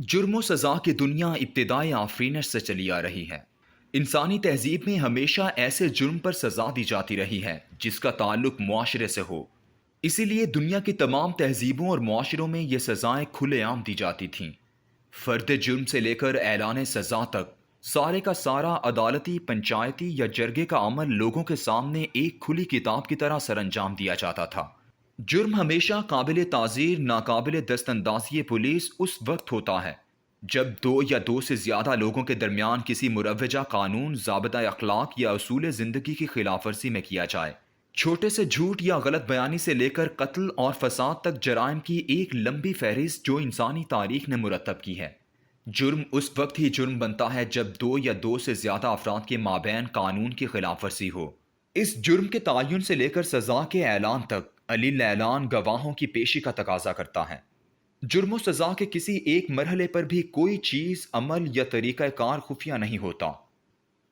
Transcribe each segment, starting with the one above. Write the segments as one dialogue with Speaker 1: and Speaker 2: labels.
Speaker 1: جرم و سزا کی دنیا ابتدائی آفرینش سے چلی آ رہی ہے۔ انسانی تہذیب میں ہمیشہ ایسے جرم پر سزا دی جاتی رہی ہے جس کا تعلق معاشرے سے ہو۔ اسی لیے دنیا کی تمام تہذیبوں اور معاشروں میں یہ سزائیں کھلے عام دی جاتی تھیں۔ فرد جرم سے لے کر اعلان سزا تک سارے کا سارا عدالتی، پنچایتی یا جرگے کا عمل لوگوں کے سامنے ایک کھلی کتاب کی طرح سر انجام دیا جاتا تھا۔ جرم ہمیشہ قابل تعزیر، ناقابل دست اندازی پولیس اس وقت ہوتا ہے جب دو یا دو سے زیادہ لوگوں کے درمیان کسی مروجہ قانون، ضابطۂ اخلاق یا اصول زندگی کی خلاف ورزی میں کیا جائے۔ چھوٹے سے جھوٹ یا غلط بیانی سے لے کر قتل اور فساد تک جرائم کی ایک لمبی فہرست جو انسانی تاریخ نے مرتب کی ہے۔ جرم اس وقت ہی جرم بنتا ہے جب دو یا دو سے زیادہ افراد کے مابین قانون کی خلاف ورزی ہو۔ اس جرم کے تعین سے لے کر سزا کے اعلان تک علیل اعلان گواہوں کی پیشی کا تقاضا کرتا ہے۔ جرم و سزا کے کسی ایک مرحلے پر بھی کوئی چیز، عمل یا طریقہ کار خفیہ نہیں ہوتا۔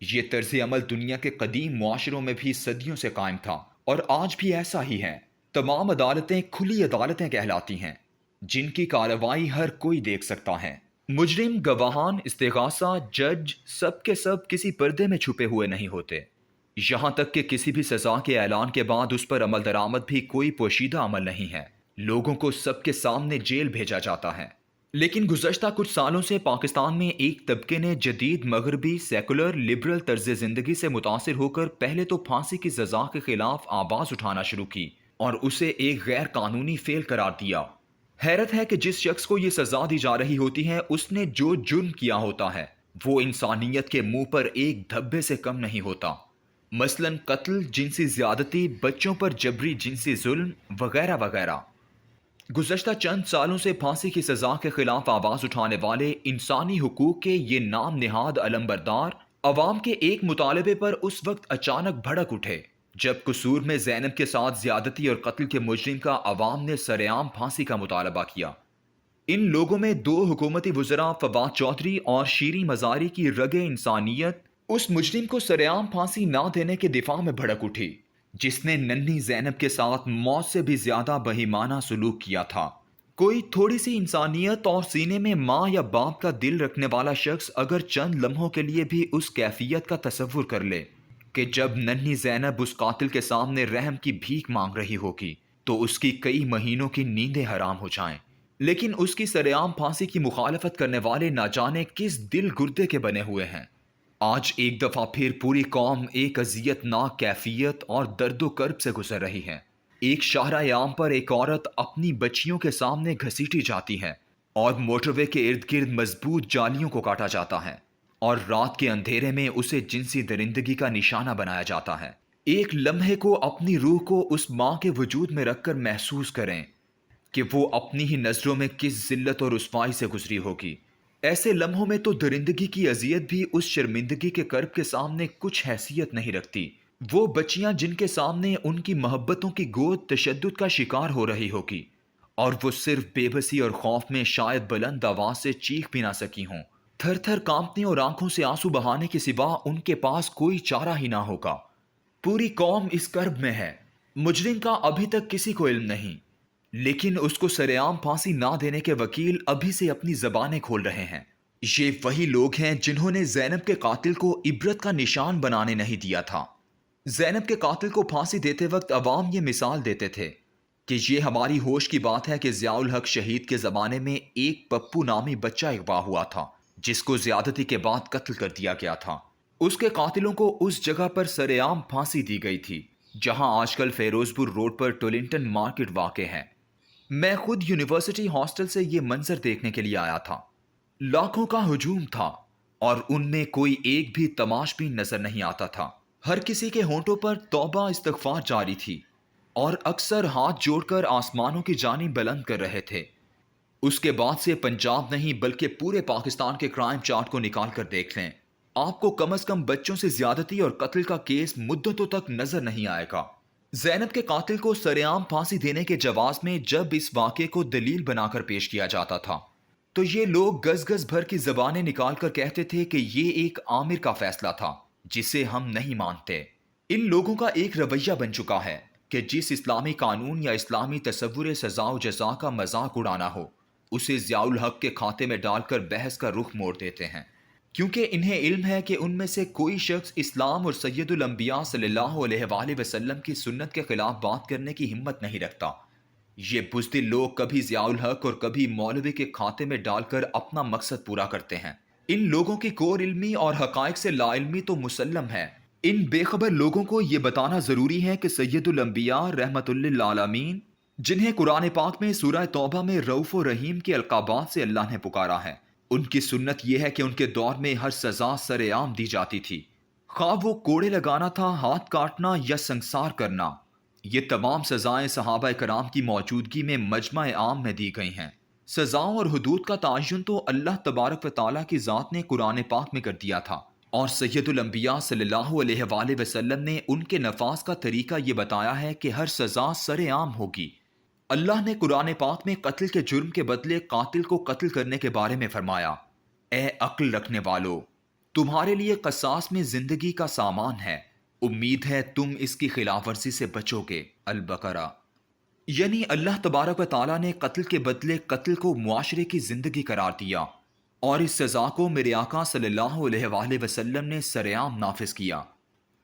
Speaker 1: یہ طرز عمل دنیا کے قدیم معاشروں میں بھی صدیوں سے قائم تھا اور آج بھی ایسا ہی ہے۔ تمام عدالتیں کھلی عدالتیں کہلاتی ہیں جن کی کارروائی ہر کوئی دیکھ سکتا ہے۔ مجرم، گواہان، استغاثہ، جج سب کے سب کسی پردے میں چھپے ہوئے نہیں ہوتے۔ یہاں تک کہ کسی بھی سزا کے اعلان کے بعد اس پر عمل درآمد بھی کوئی پوشیدہ عمل نہیں ہے۔ لوگوں کو سب کے سامنے جیل بھیجا جاتا ہے۔ لیکن گزشتہ کچھ سالوں سے پاکستان میں ایک طبقے نے جدید مغربی سیکولر لبرل طرز زندگی سے متاثر ہو کر پہلے تو پھانسی کی سزا کے خلاف آواز اٹھانا شروع کی اور اسے ایک غیر قانونی فعل قرار دیا۔ حیرت ہے کہ جس شخص کو یہ سزا دی جا رہی ہوتی ہے اس نے جو جرم کیا ہوتا ہے وہ انسانیت کے منہ پر ایک دھبے سے کم نہیں ہوتا۔ مثلاً قتل، جنسی زیادتی، بچوں پر جبری جنسی ظلم وغیرہ وغیرہ۔ گزشتہ چند سالوں سے پھانسی کی سزا کے خلاف آواز اٹھانے والے انسانی حقوق کے یہ نام نہاد علمبردار عوام کے ایک مطالبے پر اس وقت اچانک بھڑک اٹھے جب قصور میں زینب کے ساتھ زیادتی اور قتل کے مجرم کا عوام نے سر عام پھانسی کا مطالبہ کیا۔ ان لوگوں میں دو حکومتی وزراء فواد چودھری اور شیریں مزاری کی رگ انسانیت اس مجرم کو سر عام پھانسی نہ دینے کے دفاع میں بھڑک اٹھی جس نے ننھی زینب کے ساتھ موت سے بھی زیادہ بہیمانہ سلوک کیا تھا۔ کوئی تھوڑی سی انسانیت اور سینے میں ماں یا باپ کا دل رکھنے والا شخص اگر چند لمحوں کے لیے بھی اس کیفیت کا تصور کر لے کہ جب ننھی زینب اس قاتل کے سامنے رحم کی بھیک مانگ رہی ہوگی تو اس کی کئی مہینوں کی نیندیں حرام ہو جائیں۔ لیکن اس کی سر عام پھانسی کی مخالفت کرنے والے نہ جانے کس دل گردے کے بنے ہوئے ہیں۔ آج ایک دفعہ پھر پوری قوم ایک اذیت ناک کیفیت اور درد و کرب سے گزر رہی ہے۔ ایک شاہراہ عام پر ایک عورت اپنی بچیوں کے سامنے گھسیٹی جاتی ہے اور موٹر وے کے ارد گرد مضبوط جالیوں کو کاٹا جاتا ہے اور رات کے اندھیرے میں اسے جنسی درندگی کا نشانہ بنایا جاتا ہے۔ ایک لمحے کو اپنی روح کو اس ماں کے وجود میں رکھ کر محسوس کریں کہ وہ اپنی ہی نظروں میں کس ذلت اور رسوائی سے گزری ہوگی۔ ایسے لمحوں میں تو درندگی کی اذیت بھی اس شرمندگی کے کرب کے سامنے کچھ حیثیت نہیں رکھتی۔ وہ بچیاں جن کے سامنے ان کی محبتوں کی گود تشدد کا شکار ہو رہی ہوگی اور وہ صرف بے بسی اور خوف میں شاید بلند آواز سے چیخ بھی نہ سکی ہوں، تھر تھر کانپتی اور آنکھوں سے آنسو بہانے کے سوا ان کے پاس کوئی چارہ ہی نہ ہوگا۔ پوری قوم اس کرب میں ہے۔ مجرم کا ابھی تک کسی کو علم نہیں، لیکن اس کو سر عام پھانسی نہ دینے کے وکیل ابھی سے اپنی زبانیں کھول رہے ہیں۔ یہ وہی لوگ ہیں جنہوں نے زینب کے قاتل کو عبرت کا نشان بنانے نہیں دیا تھا۔ زینب کے قاتل کو پھانسی دیتے وقت عوام یہ مثال دیتے تھے کہ یہ ہماری ہوش کی بات ہے کہ ضیاء الحق شہید کے زمانے میں ایک پپو نامی بچہ اغوا ہوا تھا جس کو زیادتی کے بعد قتل کر دیا گیا تھا۔ اس کے قاتلوں کو اس جگہ پر سر عام پھانسی دی گئی تھی جہاں آج کل فیروز پور روڈ پر ٹولنٹن مارکیٹ واقع ہے۔ میں خود یونیورسٹی ہاسٹل سے یہ منظر دیکھنے کے لیے آیا تھا۔ لاکھوں کا ہجوم تھا اور ان میں کوئی ایک بھی تماش بھی نظر نہیں آتا تھا۔ ہر کسی کے ہونٹوں پر توبہ استغفار جاری تھی اور اکثر ہاتھ جوڑ کر آسمانوں کی جانب بلند کر رہے تھے۔ اس کے بعد سے پنجاب نہیں بلکہ پورے پاکستان کے کرائم چارٹ کو نکال کر دیکھ لیں، آپ کو کم از کم بچوں سے زیادتی اور قتل کا کیس مدتوں تک نظر نہیں آئے گا۔ زینب کے قاتل کو سر عام پھانسی دینے کے جواز میں جب اس واقعے کو دلیل بنا کر پیش کیا جاتا تھا تو یہ لوگ گز گز بھر کی زبانیں نکال کر کہتے تھے کہ یہ ایک آمر کا فیصلہ تھا جسے ہم نہیں مانتے۔ ان لوگوں کا ایک رویہ بن چکا ہے کہ جس اسلامی قانون یا اسلامی تصور سزا و جزا کا مذاق اڑانا ہو اسے ضیاء الحق کے کھاتے میں ڈال کر بحث کا رخ موڑ دیتے ہیں، کیونکہ انہیں علم ہے کہ ان میں سے کوئی شخص اسلام اور سید الانبیاء صلی اللہ علیہ وآلہ وسلم کی سنت کے خلاف بات کرنے کی ہمت نہیں رکھتا۔ یہ بزدل لوگ کبھی ضیاء الحق اور کبھی مولوی کے کھاتے میں ڈال کر اپنا مقصد پورا کرتے ہیں۔ ان لوگوں کی کور علمی اور حقائق سے لا علمی تو مسلم ہے۔ ان بے خبر لوگوں کو یہ بتانا ضروری ہے کہ سید الانبیاء رحمت للعالمین، جنہیں قرآن پاک میں سورہ توبہ میں رؤوف و رحیم کے القابات سے اللہ نے پکارا ہے، ان کی سنت یہ ہے کہ ان کے دور میں ہر سزا سر عام دی جاتی تھی، خواہ وہ کوڑے لگانا تھا، ہاتھ کاٹنا یا سنگسار کرنا۔ یہ تمام سزائیں صحابہ کرام کی موجودگی میں مجمع عام میں دی گئی ہیں۔ سزاؤں اور حدود کا تعین تو اللہ تبارک و تعالیٰ کی ذات نے قرآن پاک میں کر دیا تھا، اور سید الانبیاء صلی اللہ علیہ وآلہ وسلم نے ان کے نفاذ کا طریقہ یہ بتایا ہے کہ ہر سزا سر عام ہوگی۔ اللہ نے قرآن پاک میں قتل کے جرم کے بدلے قاتل کو قتل کرنے کے بارے میں فرمایا، اے عقل رکھنے والو، تمہارے لیے قصاص میں زندگی کا سامان ہے، امید ہے تم اس کی خلاف ورزی سے بچو گے۔ البقرہ۔ یعنی اللہ تبارک و تعالیٰ نے قتل کے بدلے قتل کو معاشرے کی زندگی قرار دیا، اور اس سزا کو میرے آقا صلی اللہ علیہ وآلہ وسلم نے سرعام نافذ کیا۔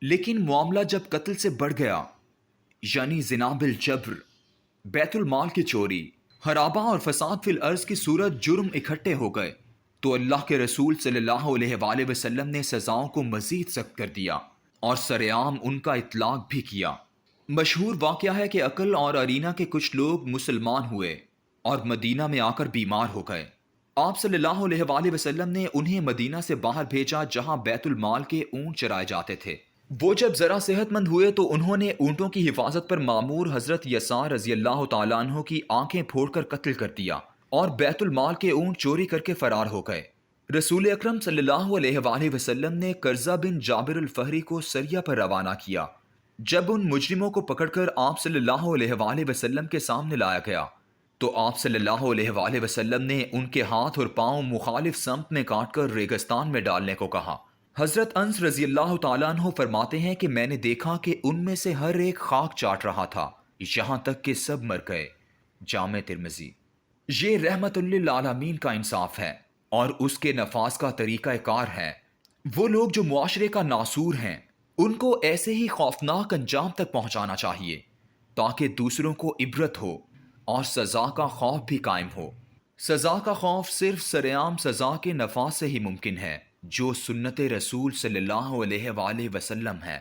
Speaker 1: لیکن معاملہ جب قتل سے بڑھ گیا، یعنی زنا بالجبر، بیت المال کی چوری، خرابہ اور فساد فی الارض کی صورت جرم اکٹھے ہو گئے، تو اللہ کے رسول صلی اللہ علیہ وآلہ وسلم نے سزاؤں کو مزید سخت کر دیا اور سرعام ان کا اطلاق بھی کیا۔ مشہور واقعہ ہے کہ عقل اور ارینہ کے کچھ لوگ مسلمان ہوئے اور مدینہ میں آ کر بیمار ہو گئے۔ آپ صلی اللہ علیہ وآلہ وسلم نے انہیں مدینہ سے باہر بھیجا جہاں بیت المال کے اونٹ چرائے جاتے تھے۔ وہ جب ذرا صحت مند ہوئے تو انہوں نے اونٹوں کی حفاظت پر مامور حضرت یسار رضی اللہ تعالیٰ عنہ کی آنکھیں پھوڑ کر قتل کر دیا اور بیت المال کے اونٹ چوری کر کے فرار ہو گئے۔ رسول اکرم صلی اللہ علیہ وآلہ وسلم نے قرظہ بن جابر الفہری کو سریہ پر روانہ کیا۔ جب ان مجرموں کو پکڑ کر آپ صلی اللہ علیہ وآلہ وسلم کے سامنے لایا گیا تو آپ صلی اللہ علیہ وآلہ وسلم نے ان کے ہاتھ اور پاؤں مخالف سمت میں کاٹ کر ریگستان میں ڈالنے کو کہا۔ حضرت انس رضی اللہ تعالیٰ عنہ فرماتے ہیں کہ میں نے دیکھا کہ ان میں سے ہر ایک خاک چاٹ رہا تھا یہاں تک کہ سب مر گئے۔ جامع ترمذی۔ یہ رحمت للعالمین کا انصاف ہے اور اس کے نفاذ کا طریقہ کار ہے۔ وہ لوگ جو معاشرے کا ناسور ہیں، ان کو ایسے ہی خوفناک انجام تک پہنچانا چاہیے تاکہ دوسروں کو عبرت ہو اور سزا کا خوف بھی قائم ہو۔ سزا کا خوف صرف سرعام سزا کے نفاذ سے ہی ممکن ہے، جو سنت رسول صلی اللہ علیہ وآلہ وسلم ہے۔